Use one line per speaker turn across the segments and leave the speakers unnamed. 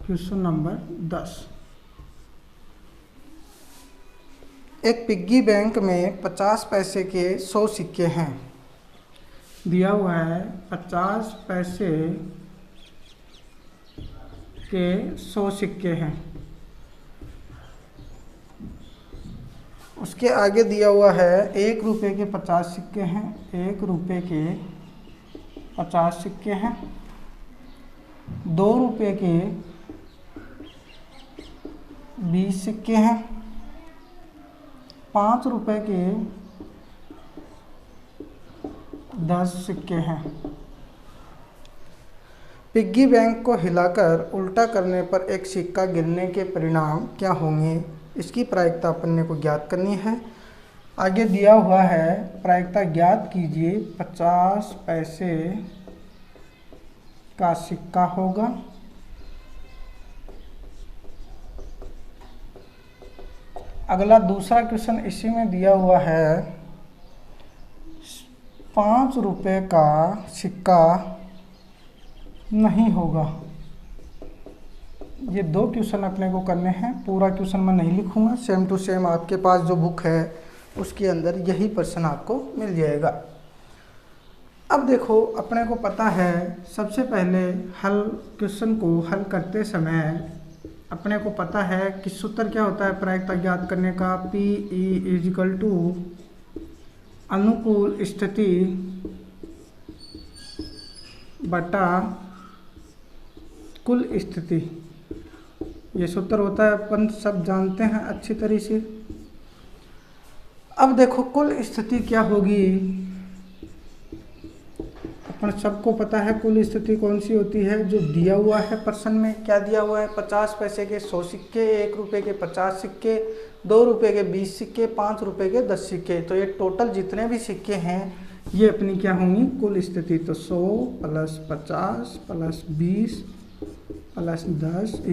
Question number 10। एक piggy bank में 50 पैसे के 100 सिक्के हैं। दिया हुआ है 50 पैसे के 100 सिक्के हैं। उसके आगे दिया हुआ है 1 रुपये के 50 सिक्के हैं, 1 रुपये के 50 सिक्के हैं, 2 रुपये के 20 सिक्के हैं, 5 रुपये के 10 सिक्के हैं। पिग्गी बैंक को हिलाकर उल्टा करने पर एक सिक्का गिरने के परिणाम क्या होंगे? इसकी प्रायिकता अपन को ज्ञात करनी है। आगे दिया हुआ है प्रायिकता ज्ञात कीजिए। 50 पैसे का सिक्का होगा, अगला दूसरा क्वेश्चन इसी में दिया हुआ है 5 रुपये का सिक्का नहीं होगा। ये 2 क्वेश्चन अपने को करने हैं। पूरा क्वेश्चन मैं नहीं लिखूंगा, सेम टू सेम आपके पास जो बुक है उसके अंदर यही प्रश्न आपको मिल जाएगा। अब देखो, अपने को पता है सबसे पहले क्वेश्चन को हल करते समय अपने को पता है कि सूत्र क्या होता है प्रायिकता ज्ञात करने का। PE = अनुकूल स्थिति बटा कुल स्थिति। ये सूत्र होता है, अपन सब जानते हैं अच्छी तरह से। अब देखो कुल स्थिति क्या होगी, अपन सबको पता है कुल स्थिति कौन सी होती है। जो दिया हुआ है प्रश्न में, क्या दिया हुआ है? 50 पैसे के 100 सिक्के, 1 रुपये के 50 सिक्के, 2 रुपये के 20 सिक्के, 5 रुपये के 10 सिक्के। तो ये टोटल जितने भी सिक्के हैं ये अपनी क्या होंगी? कुल स्थिति। तो 100 + 50 + 20 + 10 =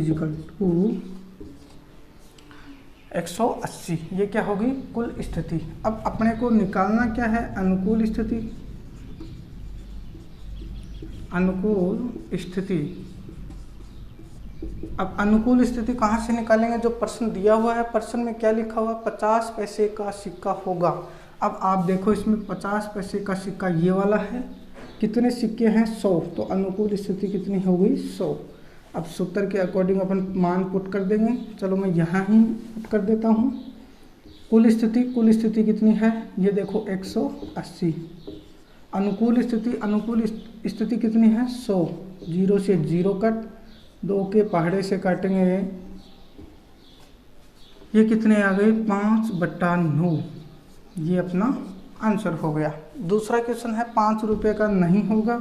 180। ये क्या होगी? कुल स्थिति। अब अपने को निकालना क्या है? अनुकूल स्थिति। अनुकूल स्थिति। अब अनुकूल स्थिति कहाँ से निकालेंगे? जो प्रश्न दिया हुआ है, प्रश्न में क्या लिखा हुआ? 50 पैसे का सिक्का होगा। अब आप देखो इसमें 50 पैसे का सिक्का ये वाला है। कितने सिक्के हैं? 100। तो अनुकूल स्थिति कितनी हो गई? 100। अब सूत्र के अकॉर्डिंग अपन मान पुट कर देंगे। चलो मैं यहाँ ही पुट कर देता हूँ। कुल स्थिति कितनी है? ये देखो 180। अनुकूल स्थिति कितनी है? 100। 0 से 0 कट, 2 के पहाड़े से काटेंगे, ये कितने आ गए? 5/9। ये अपना आंसर हो गया। दूसरा क्वेश्चन है 5 रुपये का नहीं होगा।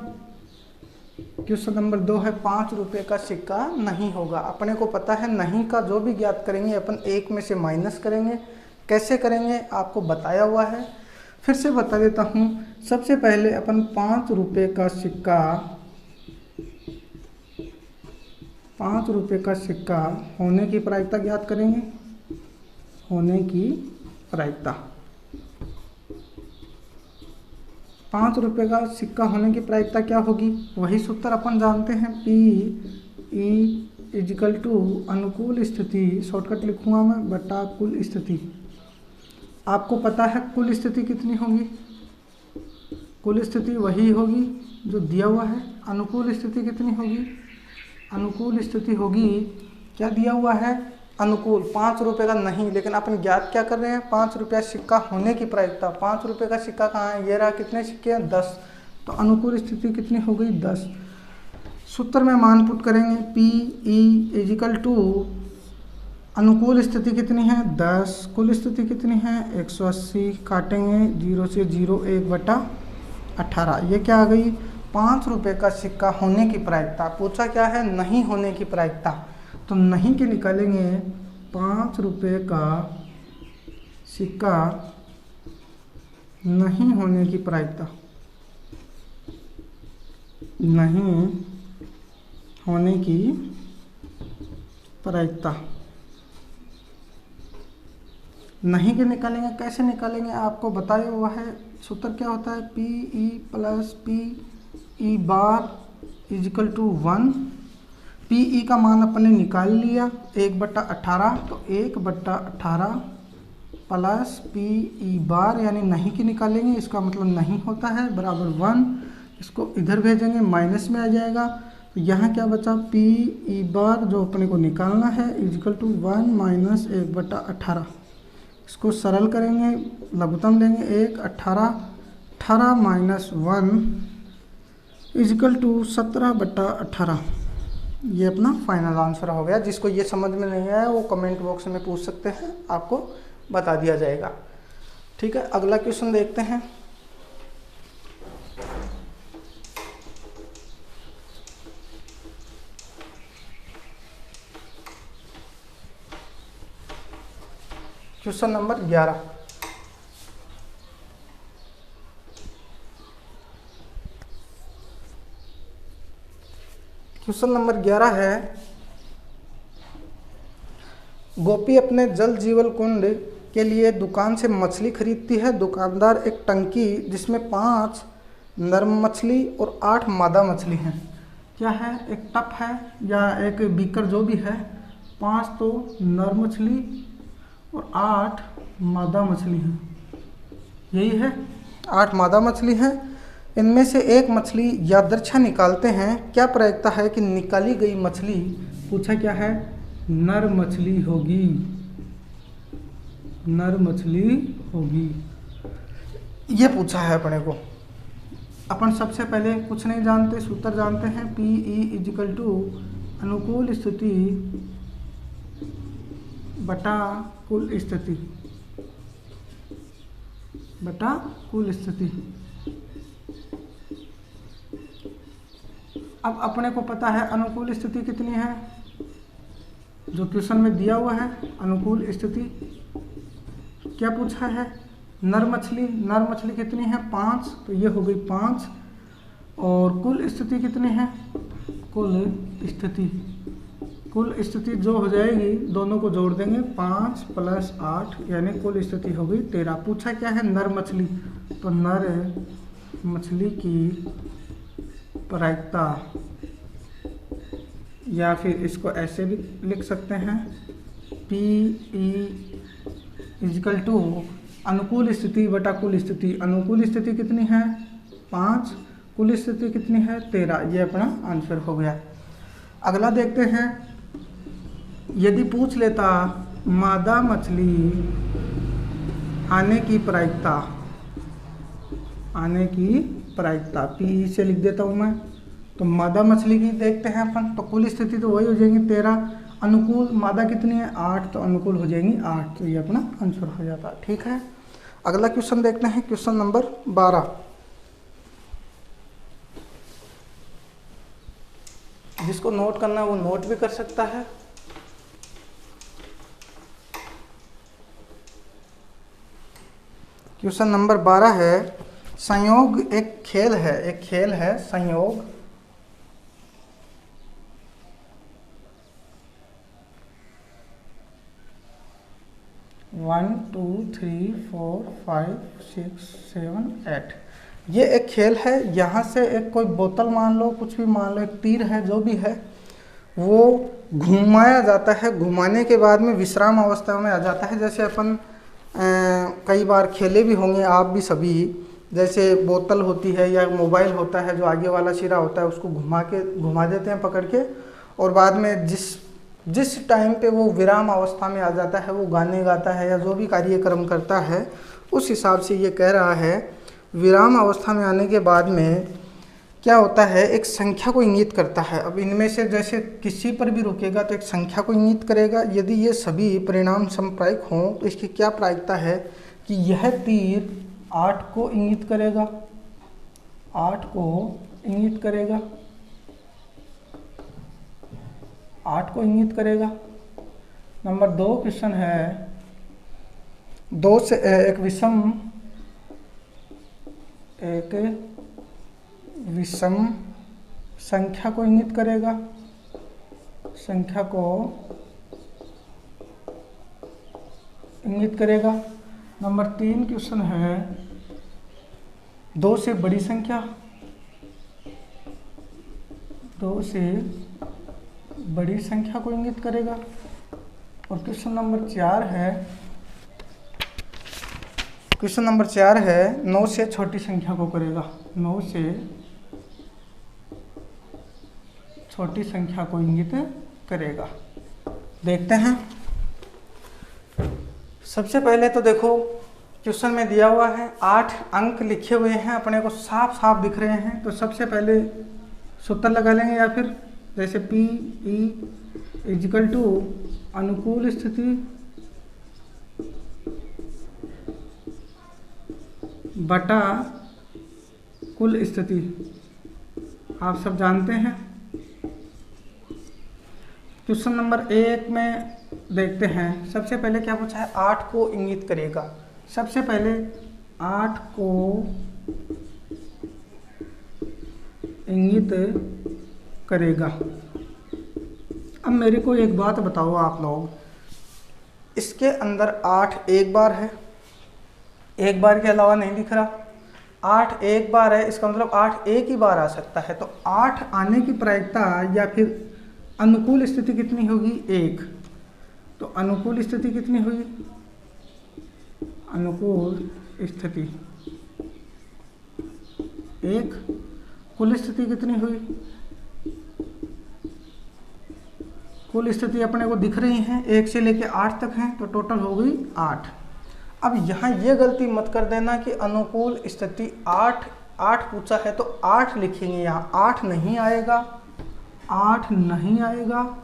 क्वेश्चन नंबर 2 है 5 रुपये का सिक्का नहीं होगा। अपने को पता है नहीं का जो भी ज्ञात करेंगे अपन 1 में से माइनस करेंगे। कैसे करेंगे आपको बताया हुआ है, फिर से बता देता हूँ। सबसे पहले अपन 5 रुपये का सिक्का, 5 रुपये का सिक्का होने की प्रायिकता ज्ञात करेंगे। होने की प्रायिकता, 5 रुपये का सिक्का होने की प्रायिकता क्या होगी? वही सूत्र अपन जानते हैं। PE = अनुकूल स्थिति, शॉर्टकट लिखूंगा मैं, बटा कुल स्थिति। आपको पता है कुल स्थिति कितनी होगी? कुल स्थिति वही होगी जो दिया हुआ है। अनुकूल स्थिति कितनी होगी? अनुकूल स्थिति होगी, क्या दिया हुआ है? अनुकूल। 5 रुपये का नहीं, लेकिन अपन ज्ञात क्या कर रहे हैं? 5 रुपया सिक्का होने की प्रायिकता। 5 रुपये का सिक्का कहाँ है? ये रहा। कितने सिक्के हैं? 10। तो अनुकूल स्थिति कितनी हो गई? 10। सूत्र में मान पुट करेंगे। PE = अनुकूल स्थिति कितनी है? 10। कुल स्थिति कितनी है? 180। काटेंगे 0 से 0, 1/18। ये क्या आ गई? 5 रुपये का सिक्का होने की प्रायिकता। पूछा क्या है? नहीं होने की प्रायिकता। तो नहीं के निकालेंगे। 5 रुपये का सिक्का नहीं होने की प्रायिकता, नहीं होने की प्रायिकता। नहीं के निकालेंगे। कैसे निकालेंगे आपको बताया हुआ है। सूत्र क्या होता है? PE + PE = 1 पी का मान अपन ने निकाल लिया 1/18, तो 1/18 प्लस पी बार यानी नहीं की निकालेंगे, इसका मतलब नहीं होता है, बराबर 1। इसको इधर भेजेंगे माइनस में आ जाएगा, तो यहाँ क्या बचा पी बार जो अपने को निकालना है इक्वल टू 1 माइनस 1/18। इसको सरल करेंगे, लघुत्तम लेंगे 18 माइनस 1 इक्वल टू 17/18। ये अपना फाइनल आंसर हो गया। जिसको ये समझ में नहीं आया वो कमेंट बॉक्स में पूछ सकते हैं, आपको बता दिया जाएगा। ठीक है, अगला क्वेश्चन देखते हैं। Question number 11। क्वेश्चन नंबर 11 है, गोपी अपने जल जीवल कुंड के लिए दुकान से मछली खरीदती है। दुकानदार एक टंकी जिसमें 5 नर मछली और 8 मादा मछली हैं। क्या है, एक टप है या एक बीकर जो भी है, 5 तो नर मछली और 8 मादा मछली हैं। यही है, 8 मादा मछली हैं। इनमें से एक मछली यादृच्छा निकालते हैं। क्या प्रायिकता है कि निकाली गई मछली, पूछा क्या है, नर मछली होगी, नर मछली होगी, ये पूछा है अपने को। अपन सबसे पहले कुछ नहीं जानते, सूत्र जानते हैं, पी ई इजिकल टू अनुकूल स्थिति बटा कुल स्थिति, बटा कुल स्थिति। अब अपने को पता है अनुकूल स्थिति कितनी है, जो क्वेश्चन में दिया हुआ है। अनुकूल स्थिति क्या पूछा है, नर मछली, नर मछली कितनी है 5, तो ये हो गई 5। और कुल स्थिति कितनी है, कुल स्थिति, कुल स्थिति जो हो जाएगी दोनों को जोड़ देंगे 5 + 8 यानी कुल स्थिति हो गई 13। पूछा क्या है, नर मछली, तो नर मछली की प्रायिकता, या फिर इसको ऐसे भी लिख सकते हैं, पी ई इजिकल टू अनुकूल स्थिति बटा कुल स्थिति। अनुकूल स्थिति कितनी है 5, कुल स्थिति कितनी है 13। ये अपना आंसर हो गया। अगला देखते हैं, यदि पूछ लेता मादा मछली आने की प्रायिकता, आने की प्रायिकता पी से लिख देता हूँ मैं, तो मादा मछली की देखते हैं अपन, तो कुल स्थिति तो वही हो जाएंगी 13, अनुकूल मादा कितनी है 8, तो अनुकूल हो जाएंगी 8, तो ये अपना आंसर हो जाता है। ठीक है, अगला क्वेश्चन देखते हैं, क्वेश्चन नंबर 12। जिसको नोट करना है वो नोट भी कर सकता है। क्वेश्चन नंबर 12 है, संयोग एक खेल है, एक खेल है संयोग। वन 2 3 4 5 6 7 8 ये एक खेल है। यहाँ से एक कोई बोतल मान लो, कुछ भी मान लो, एक तीर है, जो भी है, वो घुमाया जाता है। घुमाने के बाद में विश्राम अवस्था में आ जाता है। जैसे अपन कई बार खेले भी होंगे आप भी सभी, जैसे बोतल होती है या मोबाइल होता है, जो आगे वाला सिरा होता है उसको घुमा देते हैं पकड़ के, और बाद में जिस टाइम पे वो विराम अवस्था में आ जाता है, वो गाने गाता है या जो भी कार्यक्रम करता है, उस हिसाब से ये कह रहा है विराम अवस्था में आने के बाद में क्या होता है, एक संख्या को इंगित करता है। अब इनमें से जैसे किसी पर भी रुकेगा तो एक संख्या को इंगित करेगा। यदि ये सभी परिणाम समप्रायिक हों तो इसकी क्या प्रायिकता है कि यह तीर 8 को इंगित करेगा, 8 को इंगित करेगा, 8 को इंगित करेगा। नंबर 2 क्वेश्चन है, 2 से एक विषम संख्या को इंगित करेगा, संख्या को इंगित करेगा। नंबर 3 क्वेश्चन है, 2 से बड़ी संख्या, 2 से बड़ी संख्या को इंगित करेगा। और क्वेश्चन नंबर 4 है 9 से छोटी संख्या को करेगा। 9 से छोटी संख्या को इंगित करेगा। देखते हैं। सबसे पहले तो देखो क्वेश्चन में दिया हुआ है 8 अंक लिखे हुए हैं, अपने को साफ साफ दिख रहे हैं। तो सबसे पहले सूत्र लगा लेंगे, या फिर जैसे पी ई इजिकल टू अनुकूल स्थिति बटा कुल स्थिति, आप सब जानते हैं। क्वेश्चन नंबर 1 में देखते हैं। सबसे पहले क्या पूछा है, 8 को इंगित करेगा। सबसे पहले 8 को इंगित करेगा। अब मेरे को एक बात बताओ आप लोग, इसके अंदर 8 एक बार है, एक बार के अलावा नहीं दिख रहा। 8 एक बार है, इसका मतलब 8 एक ही बार आ सकता है। तो 8 आने की प्रायिकता या फिर अनुकूल स्थिति कितनी होगी, 1। तो अनुकूल स्थिति कितनी हुई, अनुकूल स्थिति 1। कुल स्थिति कितनी हुई, कुल स्थिति अपने को दिख रही हैं 1 से लेके 8 तक हैं, तो टोटल हो गई 8। अब यहाँ ये गलती मत कर देना कि अनुकूल स्थिति 8 पूछा है तो 8 लिखेंगे, यहाँ 8 नहीं आएगा, 8 नहीं आएगा,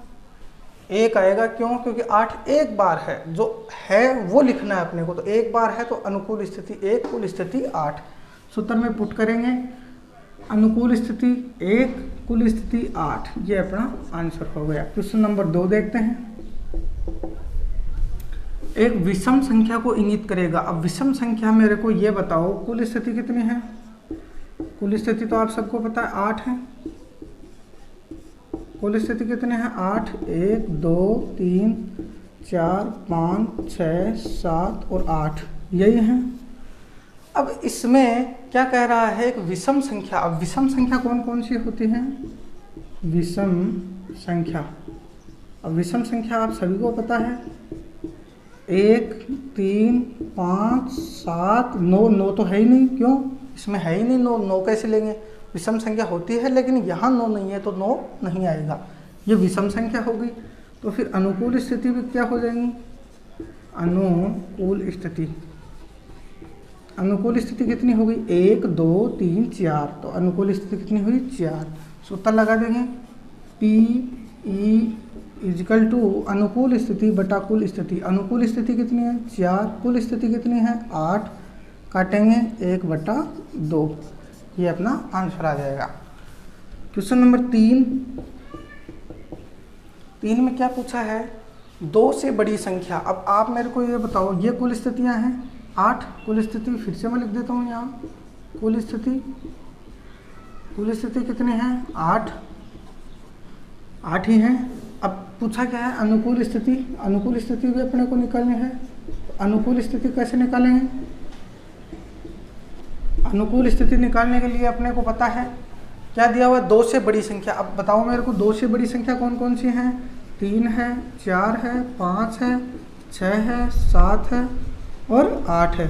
1 आएगा। क्यों? क्योंकि 8 एक बार है, जो है वो लिखना है अपने को। तो एक बार है तो अनुकूल स्थिति 1, कुल स्थिति 8। सूत्र में पुट करेंगे, अनुकूल स्थिति 1, कुल स्थिति 8। ये अपना आंसर हो गया। क्वेश्चन नंबर 2 देखते हैं। एक विषम संख्या को इंगित करेगा। अब विषम संख्या मेरे को ये बताओ, कुल स्थिति कितनी है। कुल स्थिति तो आप सबको पता है 8 है। कुल स्थिति कितने हैं, 8। 1 2 3 4 5 6 7 और 8, यही हैं। अब इसमें क्या कह रहा है, एक विषम संख्या। अब विषम संख्या कौन कौन सी होती हैं, विषम संख्या। अब विषम संख्या आप सभी को पता है, 1 3 5 7 9। 9 तो है ही नहीं, क्यों, इसमें है ही नहीं 9। 9 कैसे लेंगे, विषम संख्या होती है लेकिन यहाँ 9 नहीं है तो 9 नहीं आएगा, ये विषम संख्या होगी। तो फिर अनुकूल स्थिति भी क्या हो जाएंगी, अनुकूल स्थिति। अनुकूल स्थिति कितनी होगी, 1 2 3 4। तो अनुकूल स्थिति कितनी हुई, 4। सूत्र लगा देंगे, पी ई इजिकल टू अनुकूल स्थिति बटा कुल स्थिति। अनुकूल स्थिति कितनी है, 4। कुल स्थिति कितनी है, 8। काटेंगे 1/2, ये अपना आंसर आ जाएगा। क्वेश्चन नंबर 3 में क्या पूछा है, 2 से बड़ी संख्या। अब आप मेरे को ये बताओ, ये कुल स्थितियाँ हैं 8। कुल स्थिति फिर से मैं लिख देता हूँ यहाँ, कुल स्थिति कितनी है, 8 ही हैं। अब पूछा क्या है, अनुकूल स्थिति। अनुकूल स्थिति भी अपने को निकालनी है। अनुकूल स्थिति कैसे निकालेंगे, अनुकूल स्थिति निकालने के लिए अपने को पता है क्या दिया हुआ, 2 से बड़ी संख्या। अब बताओ मेरे को, 2 से बड़ी संख्या कौन कौन सी हैं, 3 है, 4 है, 5 है, 6 है, 7 है और 8 है।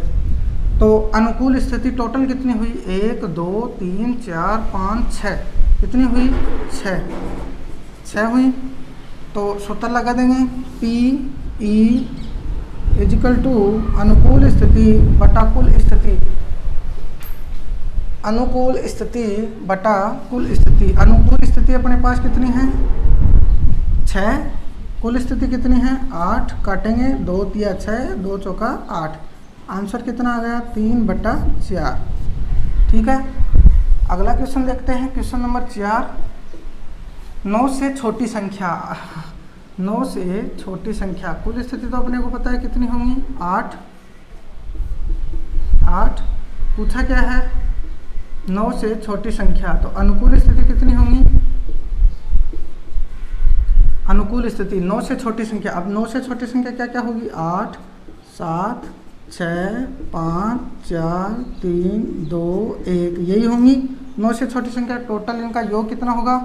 तो अनुकूल स्थिति टोटल कितनी हुई, 1 2 3 4 5 6। कितनी हुई, 6 हुई। तो सूत्र लगा देंगे, पी ई इजिकल टू अनुकूल स्थिति बटा कुल स्थिति। अनुकूल स्थिति बटा कुल स्थिति। अनुकूल स्थिति अपने पास कितनी है, 6। कुल स्थिति कितनी है, 8। काटेंगे 2 3 6, 2 चौका 8। आंसर कितना आ गया, 3/4। ठीक है। अगला क्वेश्चन देखते हैं। क्वेश्चन नंबर 4, 9 से छोटी संख्या। 9 से छोटी संख्या। कुल स्थिति तो अपने को पता है कितनी होंगी, 8। पूछा क्या है, 9 से छोटी संख्या। तो अनुकूल स्थिति कितनी होंगी, अनुकूल स्थिति 9 से छोटी संख्या। अब 9 से छोटी संख्या क्या क्या होगी, 8 7 6 5 4 3 2 1, यही होंगी 9 से छोटी संख्या। टोटल इनका योग कितना होगा,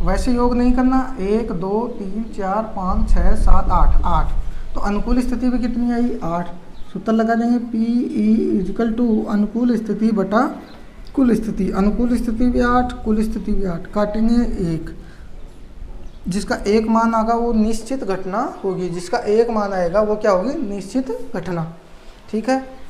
वैसे योग नहीं करना, 1 2 3 4 5 6 7 8 8, तो अनुकूल स्थिति भी कितनी आई 8। सूत्र लगा देंगे पी ई इजिकल टू अनुकूल स्थिति बटा कुल स्थिति, अनुकूल स्थिति भी 8 कुल स्थिति भी 8, काटेंगे 1, जिसका एक मान आएगा वो निश्चित घटना होगी, जिसका एक मान आएगा वो क्या होगी निश्चित घटना। ठीक है,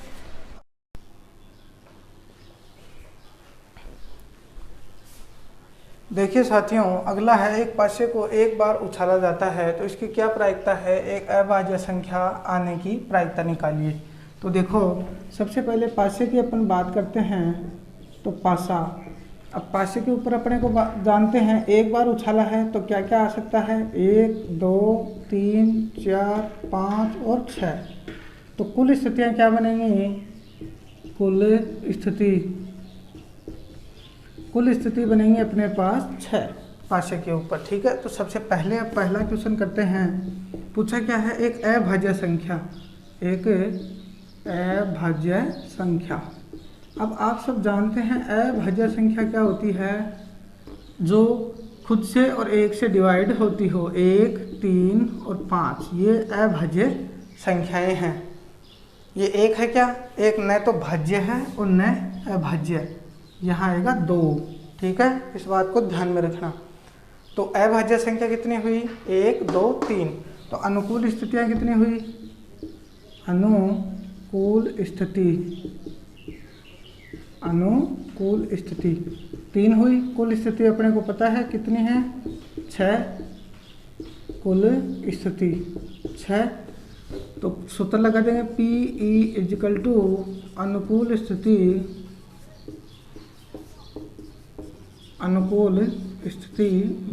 देखिए साथियों अगला है एक पासे को एक बार उछाला जाता है तो इसकी क्या प्रायिकता है, एक अभाज्य संख्या आने की प्रायिकता निकालिए। तो देखो सबसे पहले पासे की अपन बात करते हैं, तो पासा, अब पासे के ऊपर अपने को जानते हैं एक बार उछाला है तो क्या क्या आ सकता है 1 2 3 4 5 और 6, तो कुल स्थितियाँ क्या बनेंगी, कुल स्थिति बनेंगी अपने पास 6 पासे के ऊपर। ठीक है, तो सबसे पहले अब पहला क्वेश्चन करते हैं। पूछा क्या है, एक अभाज्य संख्या, एक अभाज्य संख्या। अब आप सब जानते हैं अभाज्य संख्या क्या होती है, जो खुद से और 1 से डिवाइड होती हो, 1 3 और 5, ये अभाज्य संख्याएं हैं। ये एक है क्या, एक न तो भाज्य है और न अभाज्य, यहाँ आएगा 2। ठीक है, इस बात को ध्यान में रखना। तो अभाज्य संख्या कितनी हुई 1 2 3, तो अनुकूल स्थितियाँ कितनी हुई, अनुकूल स्थिति 3 हुई। कुल स्थिति अपने को पता है कितनी है 6, कुल स्थिति 6, तो सूत्र लगा देंगे पी ई इजिकल टू अनुकूल स्थिति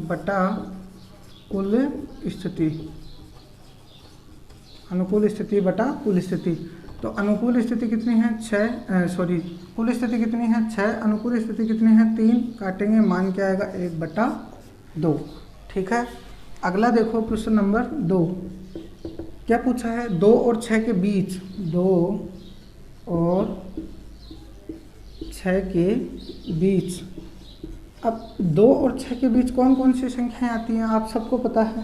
बटा कुल स्थिति, अनुकूल स्थिति बटा कुल स्थिति। तो अनुकूल स्थिति कितनी है 6, कुल स्थिति कितनी है 6, अनुकूल स्थिति कितनी है 3, काटेंगे मान क्या आएगा 1/2। ठीक है, अगला देखो क्वेश्चन नंबर 2, क्या पूछा है 2 और 6 के बीच, 2 और 6 के बीच। अब 2 और 6 के बीच कौन कौन सी संख्याएं आती हैं आप सबको पता है,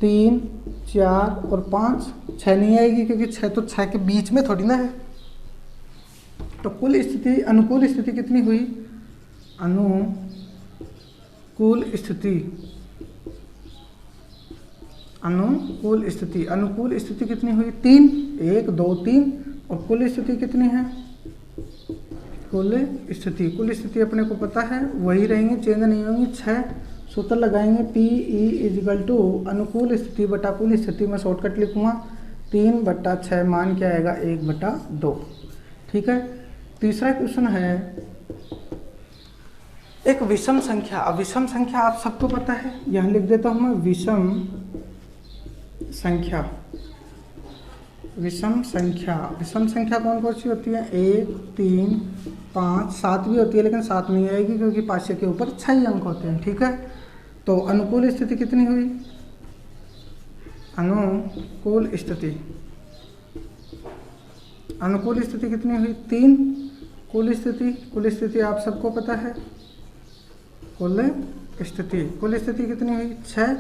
3 4 और 5, 6 नहीं आएगी क्योंकि 6 तो 6 के बीच में थोड़ी ना है। तो कुल स्थिति अनुकूल स्थिति कितनी हुई, अनुकूल स्थिति कितनी हुई 3, 1 2 3, और कुल स्थिति कितनी है, कुल स्थिति अपने को पता है वही रहेंगी, चेंज नहीं होंगी 6। सूत्र लगाएंगे पी ई इजिकल टू अनुकूल स्थिति बटा कुल स्थिति, में शॉर्टकट लिखूंगा 3/6, मान क्या आएगा 1/2। ठीक है, तीसरा क्वेश्चन है एक विषम संख्या। अब विषम संख्या आप सबको पता है, यहाँ लिख देता हूँ मैं विषम संख्या कौन कौन सी होती है, 1 3 5 7 भी होती है, लेकिन 7 नहीं आएगी क्योंकि पासे के ऊपर 6 ही अंक होते हैं। ठीक है, तो अनुकूल स्थिति कितनी हुई, अनुकूल स्थिति कितनी हुई 3। कुल स्थिति आप सबको पता है, कुल स्थिति कितनी हुई 6।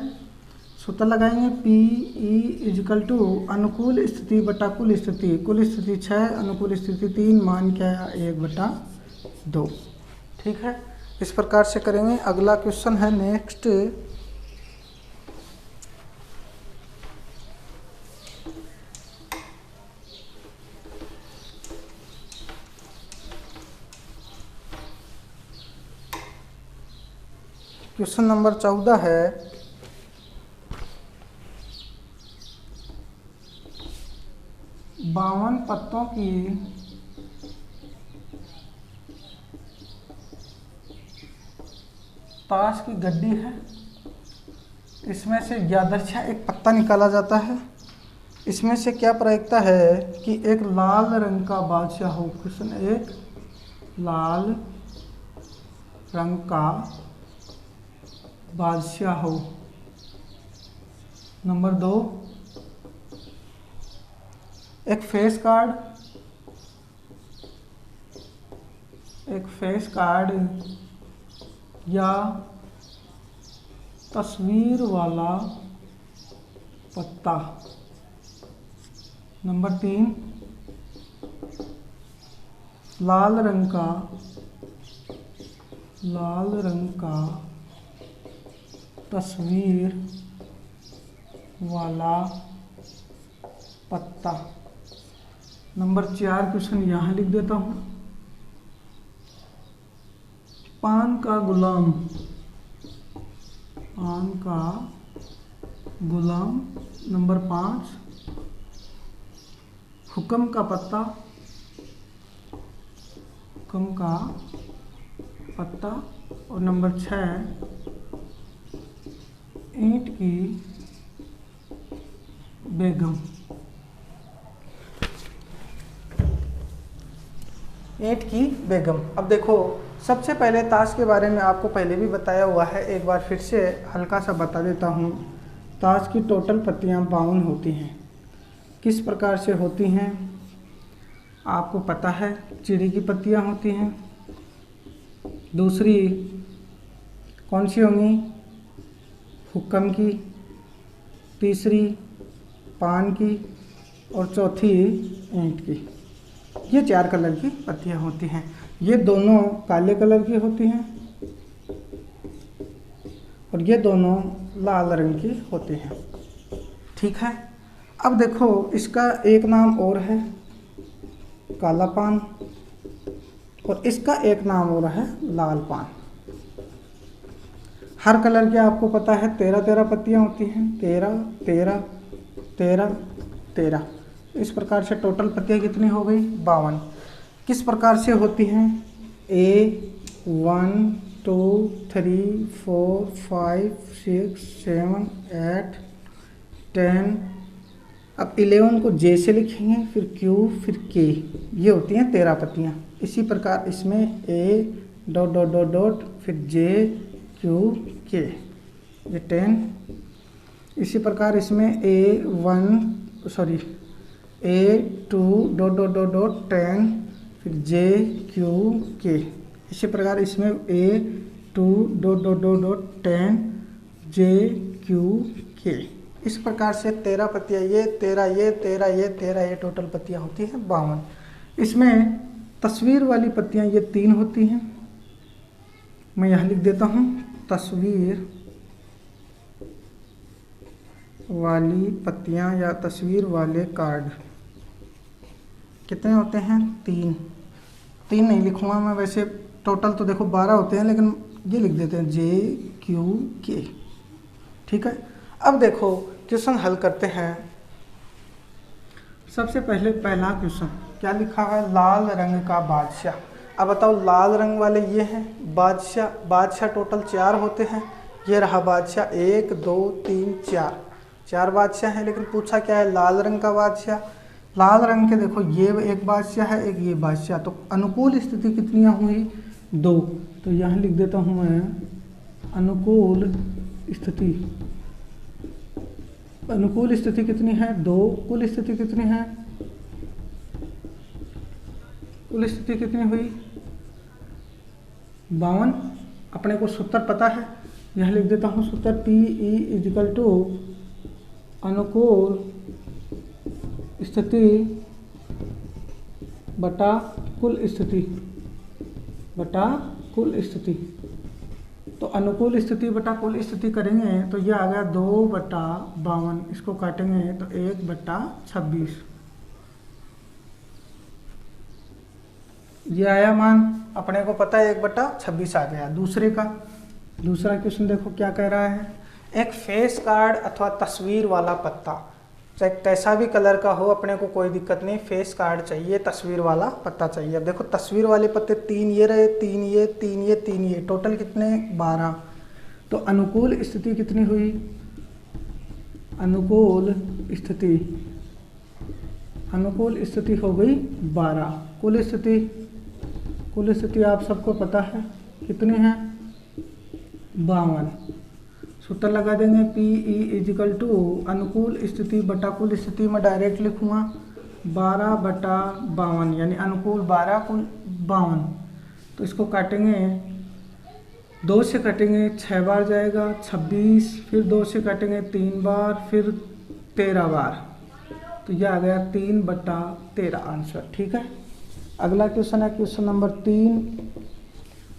सूत्र लगाएंगे पी ई इजिकल टू अनुकूल स्थिति बटा कुल स्थिति 6, अनुकूल स्थिति 3, मान क्या है 1/2। ठीक है, इस प्रकार से करेंगे। अगला क्वेश्चन है नेक्स्ट, क्वेश्चन नंबर 14 है, बावन पत्तों की ताश की गड्डी है, इसमें से यादृच्छा एक पत्ता निकाला जाता है, इसमें से क्या प्रायिकता है कि एक लाल रंग का बादशाह हो। क्वेश्चन 1, लाल रंग का बादशाह हो। नंबर 2, एक फेस कार्ड या तस्वीर वाला पत्ता। नंबर 3, लाल रंग का तस्वीर वाला पत्ता। नंबर 4 क्वेश्चन यहाँ लिख देता हूँ। पान का गुलाम। नंबर 5, हुक्म का पत्ता। और नंबर 6, ईंट की बेगम। ईंट की बेगम। अब देखो, सबसे पहले ताश के बारे में आपको पहले भी बताया हुआ है, एक बार फिर से हल्का सा बता देता हूँ। ताश की टोटल पत्तियाँ 52 होती हैं। किस प्रकार से होती हैं आपको पता है। चिड़ी की पत्तियाँ होती हैं। दूसरी कौन सी होंगी? हुक्म की। तीसरी पान की। और चौथी ईंट की। ये 4 कलर की पत्तियाँ होती हैं। ये दोनों काले कलर की होती हैं और ये दोनों लाल रंग की होती हैं। ठीक है। अब देखो, इसका एक नाम और है काला पान और इसका एक नाम और है लाल पान। हर कलर के आपको पता है 13 पत्तियाँ होती हैं। 13 13 13 13। इस प्रकार से टोटल पत्तियाँ कितनी हो गई? 52। किस प्रकार से होती हैं? A1 2 3 4 5 6 7 8 10। अब 11 को J से लिखेंगे, फिर Q, फिर K। ये होती हैं 13 पत्तियाँ। इसी प्रकार इसमें A dot dot dot dot फिर J Q K, ये 10। इसी प्रकार इसमें A2 dot dot dot dot 10 फिर J Q K। इसी प्रकार इसमें A2 dot dot dot dot 10 J Q K। इस प्रकार से 13 पत्तियाँ, ये 13 ये 13 ये 13 ये टोटल पत्तियाँ होती हैं 52। इसमें तस्वीर वाली पत्तियाँ ये 3 होती हैं। मैं यहाँ लिख देता हूँ, तस्वीर वाली पत्तियाँ या तस्वीर वाले कार्ड कितने होते हैं? 3 नहीं लिखूँगा मैं, वैसे टोटल तो देखो 12 होते हैं, लेकिन ये लिख देते हैं J Q K। ठीक है। अब देखो क्वेश्चन हल करते हैं। सबसे पहले पहला क्वेश्चन क्या लिखा है? लाल रंग का बादशाह। अब बताओ, लाल रंग वाले ये हैं बादशाह टोटल 4 होते हैं। ये रहा बादशाह, 1 2 3 4 बादशाह हैं। लेकिन पूछा क्या है? लाल रंग का बादशाह। लाल रंग के देखो, ये एक बादशाह है, एक ये बादशाह। तो अनुकूल स्थिति कितनी हुई? 2। तो यहाँ लिख देता हूँ मैं, अनुकूल स्थिति कितनी है? 2। कुल स्थिति कितनी है? कुल स्थिति कितनी हुई? 52। अपने को सूत्र पता है, यहाँ लिख देता हूँ सूत्र PE = अनुकूल स्थिति बटा कुल स्थिति। तो अनुकूल स्थिति बटा कुल स्थिति करेंगे तो ये आ गया 2/52। इसको काटेंगे तो 1/26। ये आया मान, अपने को पता है 1/26 आ गया। दूसरा क्वेश्चन देखो क्या कह रहा है। एक फेस कार्ड अथवा तस्वीर वाला पत्ता, चाहे कैसा भी कलर का हो, अपने को कोई दिक्कत नहीं, फेस कार्ड चाहिए, तस्वीर वाला पत्ता चाहिए। अब देखो, तस्वीर वाले पत्ते 3 ये रहे, 3 ये 3 ये 3 ये, टोटल कितने? 12। तो अनुकूल स्थिति कितनी हुई? अनुकूल स्थिति हो गई 12। कुल स्थिति आप सबको पता है कितनी है? 52। सूत्र लगा देंगे PE = अनुकूल स्थिति बटा कुल स्थिति में डायरेक्ट लिखूँगा 12/52, यानी अनुकूल 12 कुल 52। तो इसको काटेंगे 2 से काटेंगे 6 बार जाएगा 26, फिर 2 से काटेंगे 3 बार, फिर 13 बार, तो यह आ गया 3/13 आंसर। ठीक है। अगला क्वेश्चन है क्वेश्चन नंबर 3।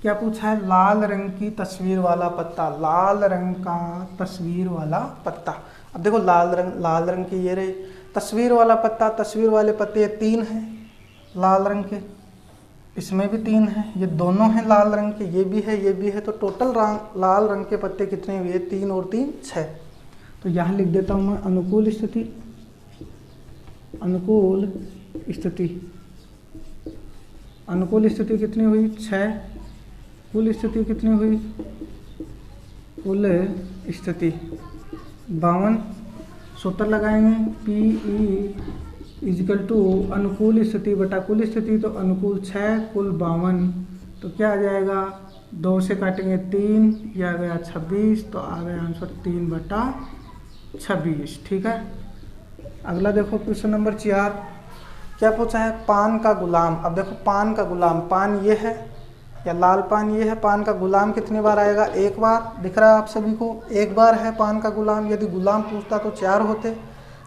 क्या पूछा है? लाल रंग की तस्वीर वाला पत्ता, लाल रंग का तस्वीर वाला पत्ता। अब देखो लाल रंग की ये रही तस्वीर वाला पत्ता, तस्वीर वाले पत्ते ये 3 हैं लाल रंग के, इसमें भी 3 हैं, ये दोनों हैं लाल रंग के, ये भी है ये भी है, तो टोटल लाल रंग के पत्ते कितने हुए? 3 और 3 6। तो यहाँ लिख देता हूँ मैं अनुकूल स्थिति, अनुकूल स्थिति, अनुकूल स्थिति कितनी हुई? 6। कुल स्थिति कितनी हुई? कुल स्थिति 52। सूत्र लगाएंगे PE इजिकल टू अनुकूल स्थिति बटा कुल स्थिति, तो अनुकूल 6 कुल 52, तो क्या आ जाएगा? 2 से काटेंगे 3, यह आ गया 26, तो आ गया आंसर 3/26। ठीक है। अगला देखो क्वेश्चन नंबर 4। क्या पूछा है? पान का गुलाम। अब देखो पान का गुलाम, पान ये है या लाल पान ये है, पान का गुलाम कितनी बार आएगा? 1 बार। दिख रहा है आप सभी को? 1 बार है पान का गुलाम। यदि गुलाम पूछता तो 4 होते,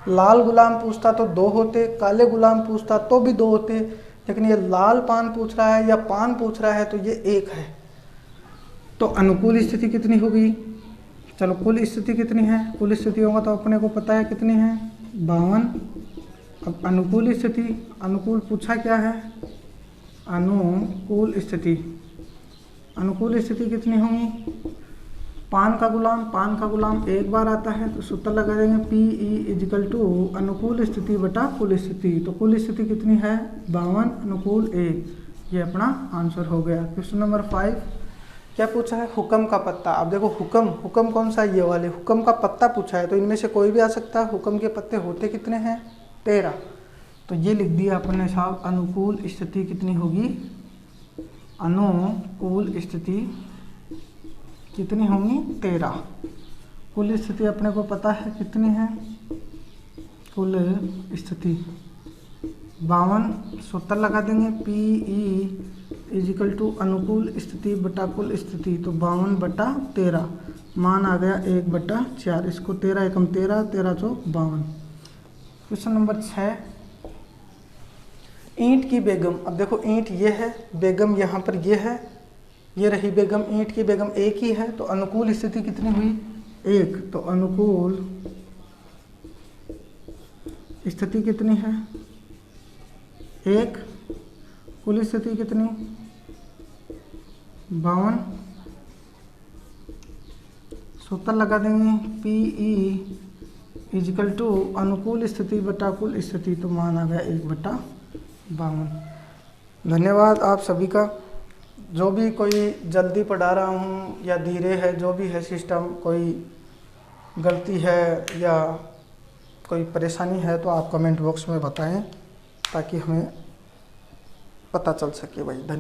लाल गुलाम पूछता तो 2 होते, काले गुलाम पूछता तो भी 2 होते, लेकिन ये लाल पान पूछ रहा है या पान पूछ रहा है तो ये 1 है। तो अनुकूल स्थिति कितनी होगी? चलो कुल स्थिति कितनी है? कुल स्थिति होगा तो अपने को पता है कितनी है? 52। अब अनुकूल स्थिति, अनुकूल पूछा क्या है? अनुकूल स्थिति, अनुकूल स्थिति कितनी होंगी? पान का गुलाम 1 बार आता है, तो सूत्र लगा देंगे PE इजिकल टू अनुकूल स्थिति बटा कुल स्थिति, तो कुल स्थिति कितनी है? 52 अनुकूल 1। ये अपना आंसर हो गया। Question number 5। क्या पूछा है? हुक्म का पत्ता। अब देखो हुक्म कौन सा? ये वाले हुक्म का पत्ता पूछा है, तो इनमें से कोई भी आ सकता है। हुक्म के पत्ते होते कितने हैं? 13। तो ये लिख दिया अपने साहब, अनुकूल स्थिति कितनी होगी? अनुकूल स्थिति कितनी होंगी? 13। कुल स्थिति अपने को पता है कितनी है? कुल स्थिति 52। सूत्र लगा देंगे PE इजिकल टू अनुकूल स्थिति बटा कुल स्थिति, तो 52/13, मान आ गया 1/4। इसको 13 एकम 13, 13 चौक 52। Question number 6। ईंट की बेगम। अब देखो ईंट ये है, बेगम यहाँ पर ये है, ये रही बेगम, ईंट की बेगम 1 ही है, तो अनुकूल स्थिति कितनी हुई? 1। तो अनुकूल स्थिति कितनी है? 1। कुल स्थिति कितनी? 52। सूत्र लगा देंगे PE इजिकल टू अनुकूल स्थिति बटा कुल स्थिति, तो मान आ गया 1/52। धन्यवाद आप सभी का। जो भी कोई जल्दी पढ़ा रहा हूँ या धीरे है, जो भी है सिस्टम, कोई गलती है या कोई परेशानी है तो आप कमेंट बॉक्स में बताएं, ताकि हमें पता चल सके भाई। धन्यवाद।